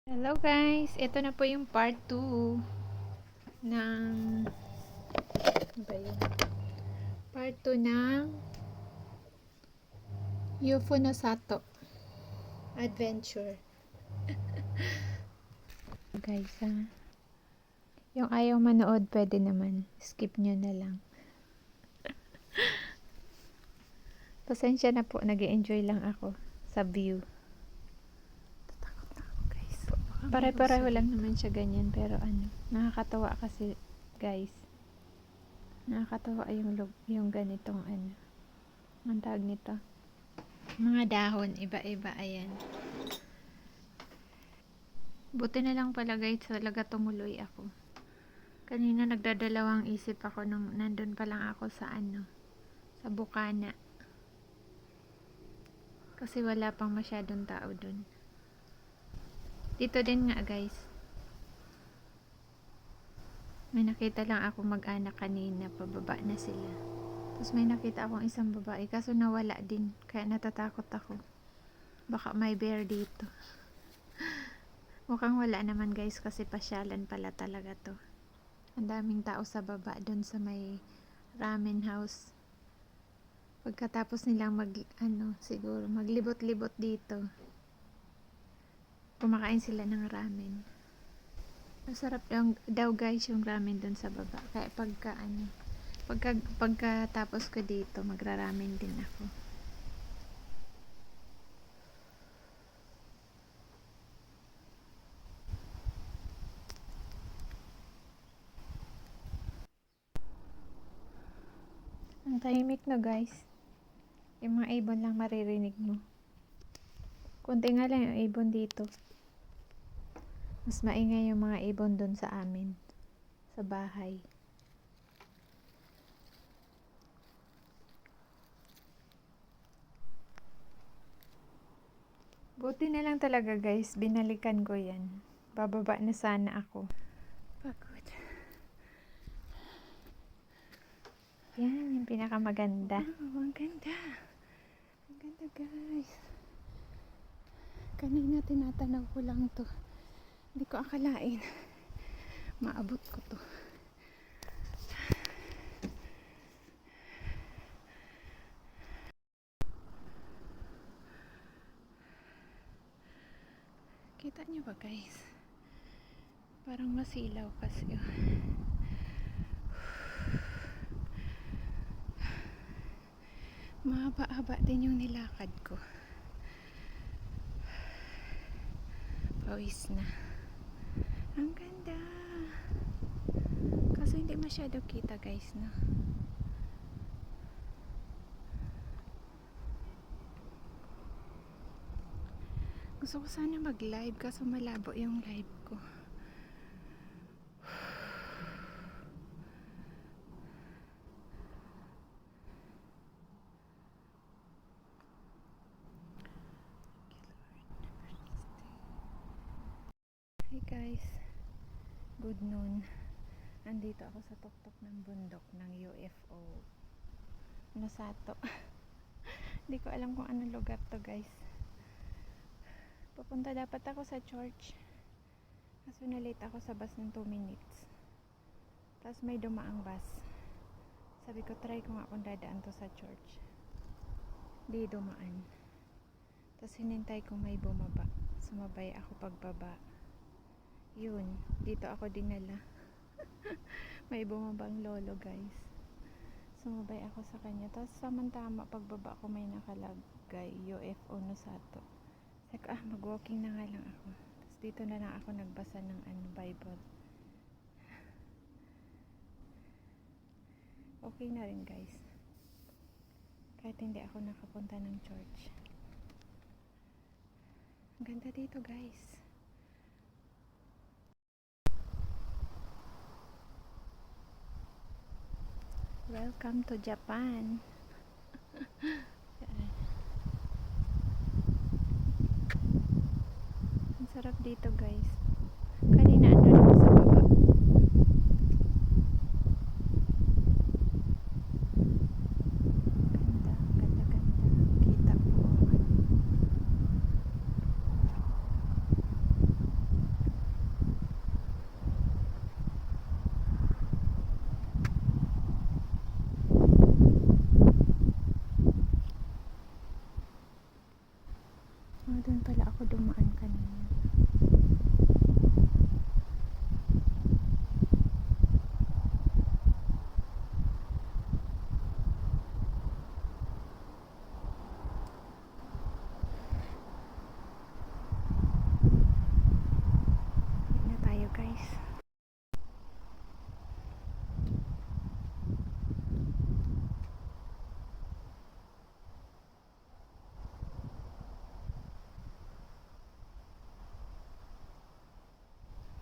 Hello guys, ito na po yung part 2 ng ano ba yun? Part 2 ng UFO no Sato Adventure. Guys, yung ayaw manood pwede naman, skip nyo na lang. Pasensya na po, nag-enjoy lang ako sa view. Tatakot na ako guys. Pare-pareho lang naman siya ganyan, pero nakakatawa kasi guys. Nakakatawa yung ganitong ang tawag nito. Mga dahon, iba-iba, ayan. Buti na lang pala guys, talaga tumuloy ako. Kanina nagdadalawang isip ako nung nandun pa lang ako sa sa Bukana. Kasi wala pang masyadong tao dun. Dito din nga guys. May nakita lang ako mag-anak kanina, pababa na sila. Tapos may nakita akong isang babae, kaso nawala din. Kaya natatakot ako. Baka may bear dito. Mukhang wala naman guys, kasi pasyalan pala talaga to. Ang daming tao sa baba doon sa may ramen house. Pagkatapos nilang siguro maglibot-libot dito. Kumakain sila ng ramen. Masarap daw guys yung ramen doon sa baba. Kaya pagkatapos ko dito, magra-ramen din ako. Ang tahimik na guys. Yung mga ibon lang maririnig mo. Kunti nga lang yung ibon dito. Mas maingay yung mga ibon doon sa amin. Sa bahay. Buti na lang talaga guys. Binalikan ko yan. Bababa na sana ako. Pagod. Yan yung pinakamaganda. Oh, ang ganda. Ang ganda guys. Kanina tinatanaw ko lang to. Hindi ko akalain. Maabot ko to. Kita nyo ba guys? Parang masilaw kasi. Mahaba-haba din yung nilakad ko. Pawis na. Ang ganda. Kaso hindi masyado kita guys, no? Gusto ko sana mag-live kaso malabo yung live ko. Hi guys. Good noon. Andito ako sa tuktok ng bundok ng UFO. Nosato. Hindi ko alam kung anong lugar to guys. Papunta dapat ako sa church. Kaso na-late ako sa bus ng 2 minutes. Tapos may dumaang bus. Sabi ko, try ko nga kung dadaan to sa church. Di dumaan. Tapos hinintay ko may bumaba. Sumabay ako pagbaba. Yun, dito ako dinala. May bumabang lolo guys. Sumabay ako sa kanya. Tapos samantama pagbaba ko may nakalagay UFO Nosato. Like, mag-walking na nga lang ako. Tapos dito na lang ako nagbasa ng Bible. Okay na rin guys. Kahit hindi ako nakapunta ng church. Ang ganda dito guys. Welcome to Japan. Ang sarap dito guys. Kanina andun ako sa baba. Ganda. Kita ko.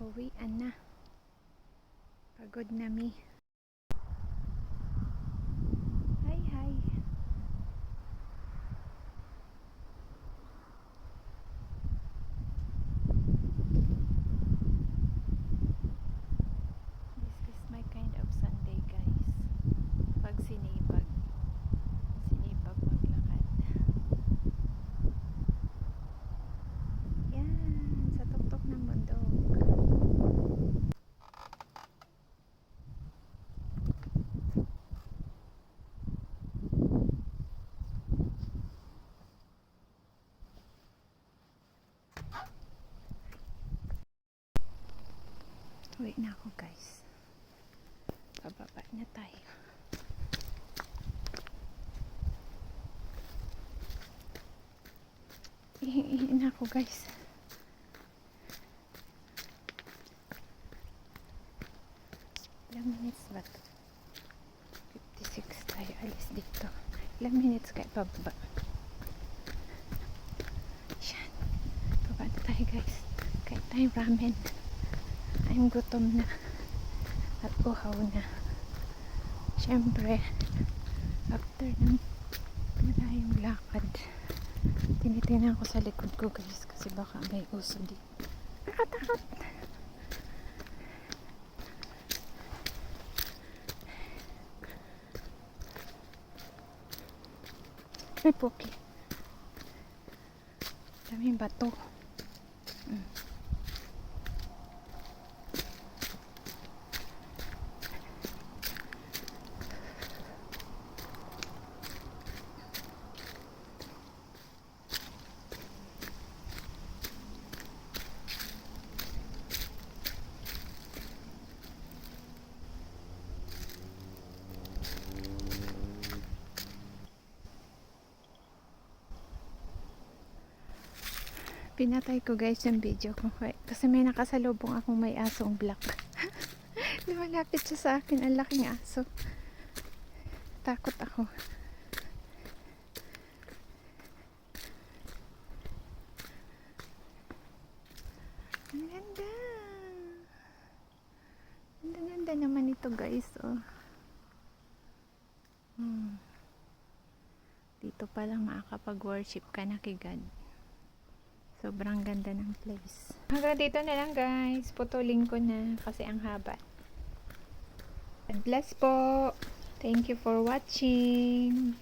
Uwian na. Pagod na mi. Hi, hi. This is my kind of Sunday, guys. Pag sinipag maglakad. Yan, sa tuktok ng bundok. Uwi na ako, guys. Pababa na tayo. Ihi na ako, guys. Ilang minutes ba ito? 56 tayo alis dito. Ilang minutes kayo pababa? Yan. Baba na tayo, guys. Kain tayong ramen. I'm gutom na. At uhaw na. Siyempre, after ng malayong lakad, tinitingnan ko sa likod ko, guys, kasi baka may uso dito. Takot! May puki. Daming bato. Pinatay ko, guys, yung video ko kasi may nakasalubong akong may asong black. Lumalapit siya sa akin, ang laking aso. Takot ako. Ang ganda. Ang ganda naman ito, guys. Oh. Dito pa lang makakapag-worship ka na kay God. Sobrang ganda ng place. Hanggang dito na lang, guys. Putulin ko na kasi ang haba. God bless po. Thank you for watching.